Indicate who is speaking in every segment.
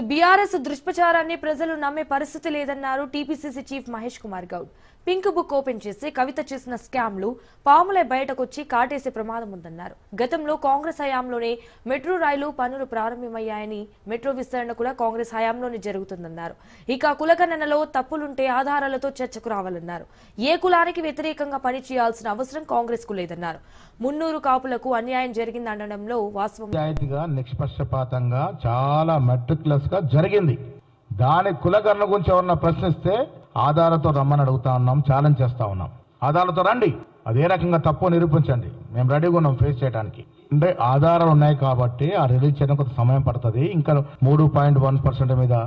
Speaker 1: BRS దుష్ప్రచారాన్ని ప్రజలు నమ్మే పరిస్థితి లేదన్నారు TPCC chief Mahesh Kumar Goud. Pink book open చేసి కవిత చేసిన స్కామ్లు పాములే బయటకొచ్చి కాటేసే ప్రమాదం ఉందన్నారు. గతంలో కాంగ్రెస్ హయాంలోనే మెట్రో రైలు పనులు ప్రారంభమయ్యాయని, మెట్రో విస్తరణ కూడా కాంగ్రెస్ హయాంలోనే జరుగుతుందన్నారు. ఇక కులగణనలో తప్పులుంటే ఆధారాలతో చర్చకు రావాలన్నారు. ఏ కులానికి వ్యతిరేకంగా పనిచేయాల్సిన అవసరం కాంగ్రెస్ కు లేదన్నారు. 300 కాపులకు అన్యాయం జరిగిందనడంలో వాస్తవం.
Speaker 2: నిష్పక్షపాతంగా చాలా మెట్రిక్యులస్ గా జరిగింది. దాని కులగణన గురించి ఎవరన్నా ప్రశ్నిస్తే ఆధారాలతో రమ్మని అడుగుతా ఉన్నాం, ఛాలెంజ్ చేస్తా ఉన్నాం. ఆధారాలతో రండి, అదే రకంగా తప్పు నిరూపించండి, మేము రెడీగా ఉన్నాం ఫేస్ చేయడానికి. అంటే ఆధారాలు ఉన్నాయి కాబట్టి ఆ రిలీజ్ చేయడం కొంత సమయం పడుతుంది. ఇంకా 3.1% మీద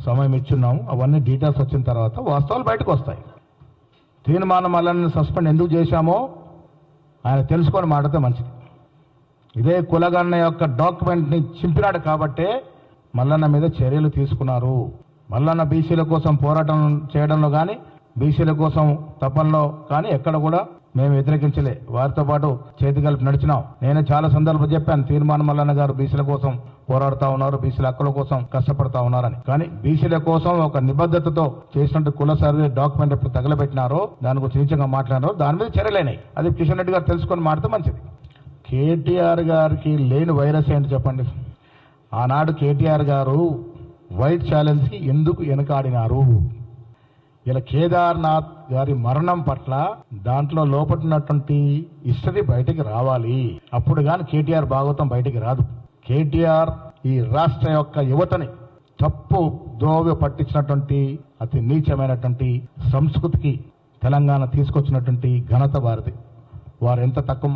Speaker 2: సమయం ఇచ్చున్నాం. అవన్నీ డీటెయిల్స్ వచ్చిన తర్వాత వాస్తవాలు బయటకు వస్తాయి. తీర్మానం మల్లన్న సస్పెండ్ ఎందుకు చేశామో ఆయన తెలుసుకొని మాట్లాడితే మంచిది. ఇదే కులగణన యొక్క డాక్యుమెంట్ని చింపినాడు కాబట్టే మల్లన్న మీద చర్యలు తీసుకున్నారు. మల్లన్న బీసీల కోసం పోరాటం చేయడంలో కానీ, బీసీల కోసం తపనలో కానీ ఎక్కడ కూడా మేము వ్యతిరేకించలే. వారితో పాటు చేతి కలిపి నడిచినాం. నేను చాలా సందర్భాలు చెప్పాను, తీర్మానం మల్లన్న గారు బీసీల కోసం పోరాడుతూ ఉన్నారు, బీసీల హక్కుల కోసం కష్టపడతా ఉన్నారని. కానీ బీసీల కోసం ఒక నిబద్ధతతో చేసినట్టు కుల సర్వే డాక్యుమెంట్ ఎప్పుడు తగలబెట్టినారో, దాని గురించి నీచంగా మాట్లాడినారో దాని మీద చర్యలేనాయి. అది కిషన్ రెడ్డి గారు తెలుసుకొని మాట్లాడితే మంచిది. కేటీఆర్ గారికి లేని వైరస్ ఏంటి చెప్పండి? ఆనాడు కేటీఆర్ గారు వైట్ ఛాలెంజ్కి ఎందుకు వెనకాడినారు? ఇలా కేదార్నాథ్ గారి మరణం పట్ల దాంట్లో లోపడున్నటువంటి హిస్టరీ బయటికి రావాలి. అప్పుడు కానీ కేటీఆర్ భాగవతం బయటికి రాదు. కేటీఆర్ ఈ రాష్ట్ర యొక్క యువతని తప్పు దోవ పట్టించినటువంటి అతి నీచమైనటువంటి సంస్కృతికి తెలంగాణ తీసుకొచ్చినటువంటి ఘనత వారిది. వారు ఎంత తక్కువ